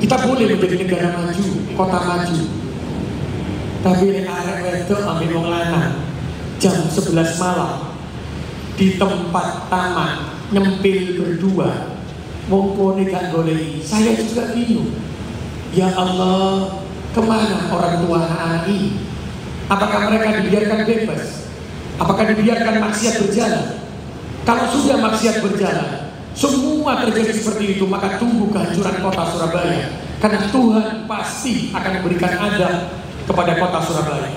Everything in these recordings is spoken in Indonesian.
Kita boleh menjadi negara maju, kota maju. Tapi arek wedok ambil wong lanang jam 11 malam di tempat taman nyempil berdua, mumpuni gak golei. Saya juga bingung. Ya Allah, kemana orang tua anak ini? Apakah mereka dibiarkan bebas? Apakah dibiarkan maksiat berjalan? Kalau sudah maksiat berjalan, semua terjadi seperti itu, maka tunggu kehancuran kota Surabaya. Karena Tuhan pasti akan memberikan adab kepada kota Surabaya.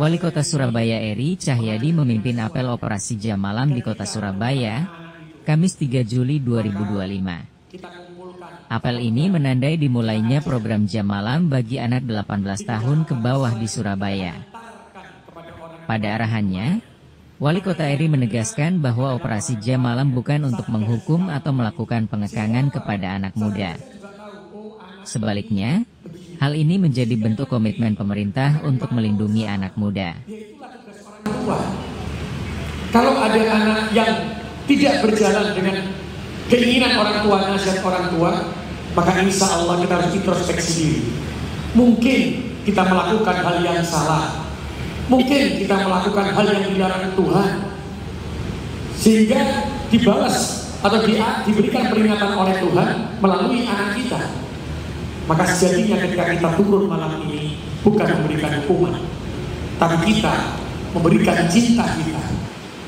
Wali Kota Surabaya Eri Cahyadi memimpin apel operasi jam malam di Kota Surabaya, Kamis 3 Juli 2025. Apel ini menandai dimulainya program jam malam bagi anak 18 tahun ke bawah di Surabaya. Pada arahannya, Wali Kota Eri menegaskan bahwa operasi jam malam bukan untuk menghukum atau melakukan pengekangan kepada anak muda. Sebaliknya, hal ini menjadi bentuk komitmen pemerintah untuk melindungi anak muda. Kalau ada anak yang tidak berjalan dengan keinginan orang tua, nasihat orang tua, maka insya Allah kita harus introspeksi diri. Mungkin kita melakukan hal yang salah, mungkin kita melakukan hal yang dilarang Tuhan, sehingga dibalas atau diberikan peringatan oleh Tuhan melalui anak kita. Maka sejatinya ketika kita turun malam ini bukan memberikan hukuman, tapi kita memberikan cinta kita,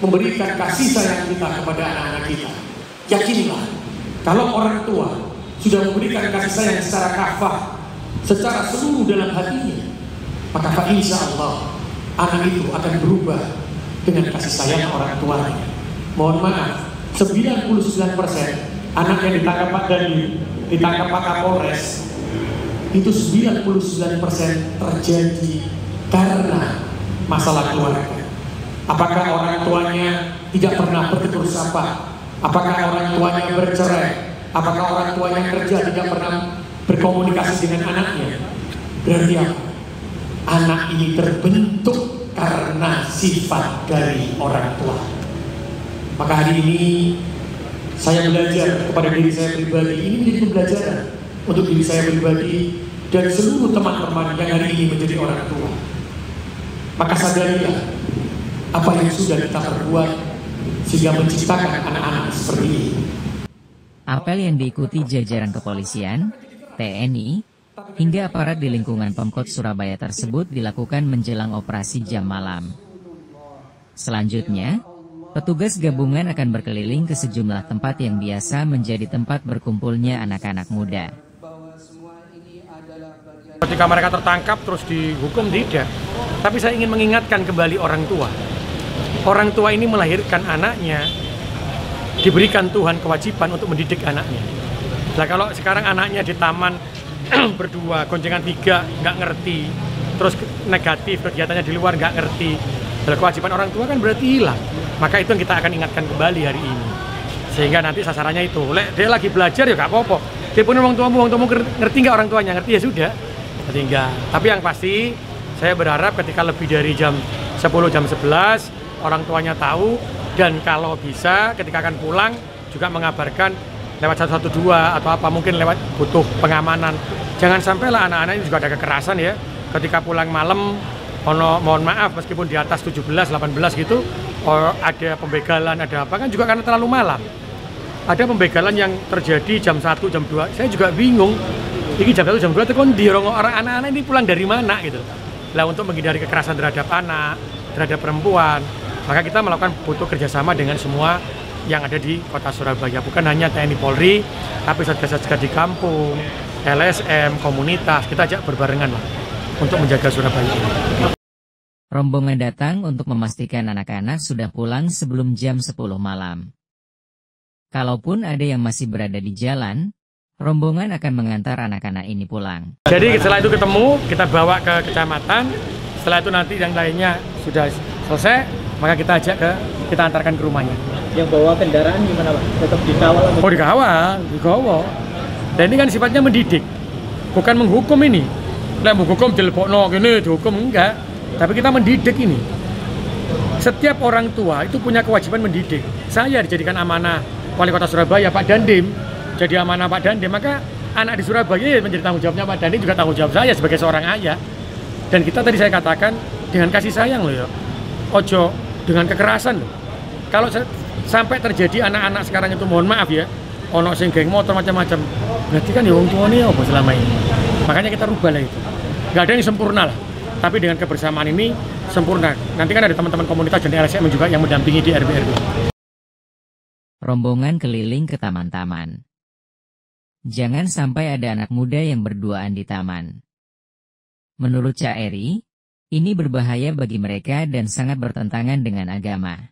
memberikan kasih sayang kita kepada anak-anak kita. Yakinlah, kalau orang tua sudah memberikan kasih sayang secara kafah, secara seluruh dalam hatinya, maka insya Allah anak itu akan berubah dengan kasih sayang orang tuanya. Mohon maaf, 99% anak yang ditangkap Pak Dandi, ditangkap Pak Kapolres, itu 99% terjadi karena masalah keluarga. Apakah orang tuanya tidak pernah bertegur sapa? Apakah orang tuanya bercerai? Apakah orang tuanya kerja tidak pernah berkomunikasi dengan anaknya? Berarti apa? Anak ini terbentuk karena sifat dari orang tua. Maka hari ini saya belajar kepada diri saya pribadi, ini menjadi pembelajaran untuk diri saya pribadi dan seluruh teman-teman yang hari ini menjadi orang tua. Maka sadarilah apa yang sudah kita perbuat sehingga menciptakan anak-anak seperti ini. Apel yang diikuti jajaran kepolisian, TNI, hingga aparat di lingkungan Pemkot Surabaya tersebut dilakukan menjelang operasi jam malam. Selanjutnya, petugas gabungan akan berkeliling ke sejumlah tempat yang biasa menjadi tempat berkumpulnya anak-anak muda. Ketika mereka tertangkap terus dihukum tidak, tapi saya ingin mengingatkan kembali orang tua. Orang tua ini melahirkan anaknya, diberikan Tuhan kewajiban untuk mendidik anaknya. Nah kalau sekarang anaknya di taman berdua, goncengan 3, nggak ngerti, terus negatif, kegiatannya di luar nggak ngerti, nah, kewajiban orang tua kan berarti hilang. Maka itu yang kita akan ingatkan kembali hari ini. Sehingga nanti sasarannya itu, dia lagi belajar ya nggak apa-apa. Dia pun orang tuamu ngerti nggak orang tuanya, ngerti ya sudah. Tinggal. Tapi yang pasti saya berharap ketika lebih dari jam 10, jam 11 orang tuanya tahu, dan kalau bisa ketika akan pulang juga mengabarkan lewat 112 atau apa, mungkin lewat butuh pengamanan. Jangan sampailah anak-anak ini juga ada kekerasan ya. Ketika pulang malam, mohon maaf meskipun di atas 17, 18 gitu, ada pembegalan, ada apa kan juga karena terlalu malam. Ada pembegalan yang terjadi jam 1, jam 2. Saya juga bingung. Ini jam 1, jam 2 itu kan dirong orang anak-anak ini pulang dari mana gitu. Lah untuk menghindari kekerasan terhadap anak, terhadap perempuan, maka kita melakukan butuh kerjasama dengan semua yang ada di Kota Surabaya. Bukan hanya TNI Polri, tapi satgas-satgas di kampung, LSM, komunitas, kita ajak berbarengan lah untuk menjaga Surabaya ini. Rombongan datang untuk memastikan anak-anak sudah pulang sebelum jam 10 malam. Kalaupun ada yang masih berada di jalan, rombongan akan mengantar anak-anak ini pulang. Jadi setelah itu ketemu, kita bawa ke kecamatan. Setelah itu nanti yang lainnya sudah selesai, maka kita antarkan ke rumahnya. Yang bawa kendaraan gimana Pak? Tetap dikawal? Oh dikawal. Dan ini kan sifatnya mendidik, bukan menghukum ini. Nah menghukum dilebokno gini, dihukum enggak. Tapi kita mendidik ini. Setiap orang tua itu punya kewajiban mendidik. Saya dijadikan amanah Wali Kota Surabaya, Pak Dandim, jadi amanah Pak Dandim, maka anak di Surabaya menjadi tanggung jawabnya Pak Dhani, juga tanggung jawab saya sebagai seorang ayah. Dan kita tadi saya katakan dengan kasih sayang loh ya, ojo dengan kekerasan loh. Kalau sampai terjadi anak-anak sekarang itu, mohon maaf ya, ono sing geng motor macam-macam, berarti kan ya wong tuane apa selama ini. Makanya kita rubah lah itu. Nggak ada yang sempurna lah, tapi dengan kebersamaan ini sempurna. Nanti kan ada teman-teman komunitas dan LSM juga yang mendampingi di RW. Rombongan keliling ke taman-taman. Jangan sampai ada anak muda yang berduaan di taman. Menurut Cak Eri, ini berbahaya bagi mereka dan sangat bertentangan dengan agama.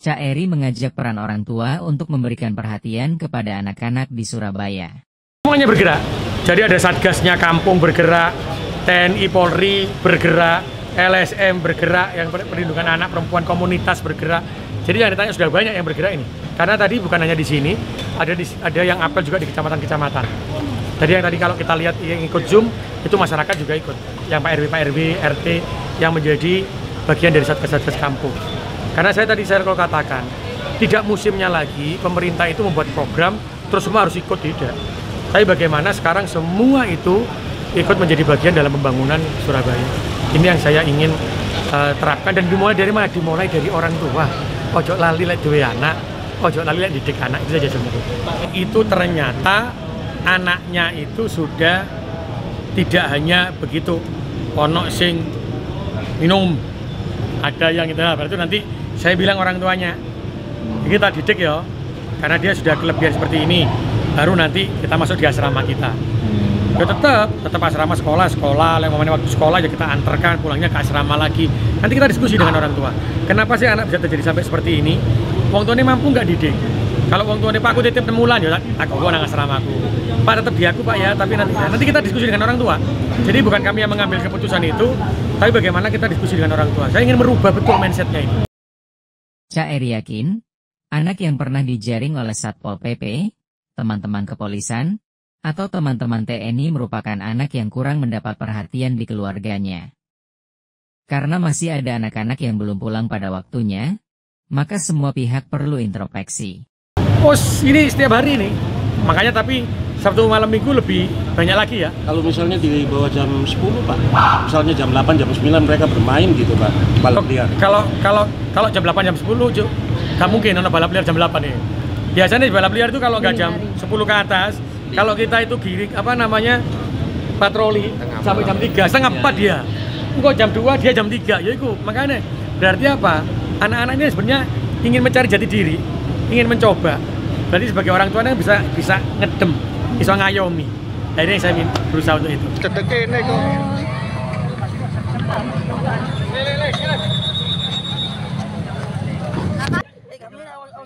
Cak Eri mengajak peran orang tua untuk memberikan perhatian kepada anak-anak di Surabaya. Semuanya bergerak. Jadi ada satgasnya kampung bergerak, TNI Polri bergerak, LSM bergerak, yang perlindungan anak perempuan komunitas bergerak. Jadi yang ditanya sudah banyak yang bergerak ini. Karena tadi bukan hanya di sini, ada yang apel juga di kecamatan-kecamatan. Jadi yang tadi kalau kita lihat yang ikut Zoom, itu masyarakat juga ikut. Yang Pak RW, RT, yang menjadi bagian dari satgas-satgas kampung. Karena saya kalau katakan, tidak musimnya lagi pemerintah itu membuat program, terus semua harus ikut, tidak. Tapi bagaimana sekarang semua itu ikut menjadi bagian dalam pembangunan Surabaya. Ini yang saya ingin terapkan, dan dimulai dari mana? Dimulai dari orang tua. Ojo lali lek duwe anak, ojo lali lek didik anak, itu saja sebenarnya. Itu ternyata anaknya itu sudah tidak hanya begitu, ono sing minum, ada yang itu, berarti nanti saya bilang orang tuanya, kita didik ya, karena dia sudah kelebihan seperti ini, baru nanti kita masuk di asrama kita. Ya tetap asrama sekolah, yang waktu sekolah ya kita antarkan, pulangnya ke asrama lagi. Nanti kita diskusi dengan orang tua. Kenapa sih anak bisa terjadi sampai seperti ini? Wong tuane mampu nggak didik? Kalau wong tuane Pak aku titip 6 bulan ya aku nang asramaku. Pak tetap di aku Pak ya, tapi nanti kita diskusi dengan orang tua. Jadi bukan kami yang mengambil keputusan itu, tapi bagaimana kita diskusi dengan orang tua. Saya ingin merubah betul mindsetnya ini. Cak Eri yakin, anak yang pernah dijaring oleh Satpol PP, teman-teman kepolisian, atau teman-teman TNI merupakan anak yang kurang mendapat perhatian di keluarganya. Karena masih ada anak-anak yang belum pulang pada waktunya, maka semua pihak perlu introspeksi. Oh, ini setiap hari nih. Makanya tapi Sabtu malam Minggu lebih banyak lagi ya. Kalau misalnya di bawah jam 10 Pak, misalnya jam 8, jam 9 mereka bermain gitu Pak, balap liar. Kalau jam 8, jam 10, nggak mungkin ada balap liar jam 8 nih. Biasanya balap liar itu kalau nggak jam 10 ke atas, kalau kita itu giring, patroli sampai jam 3, setengah 4 dia. Kok jam 2 dia jam 3, ya itu. Makanya berarti apa? Anak-anak ini sebenarnya ingin mencari jati diri, ingin mencoba. Berarti sebagai orang tuanya bisa ngedem, bisa ngayomi. Nah, ini saya berusaha untuk itu.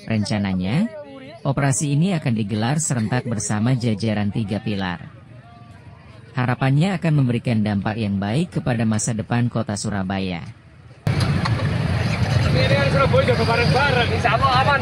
Rencananya, operasi ini akan digelar serentak bersama jajaran 3 pilar. Harapannya akan memberikan dampak yang baik kepada masa depan kota Surabaya. Ini Surabaya juga bareng-bareng, insya Allah aman,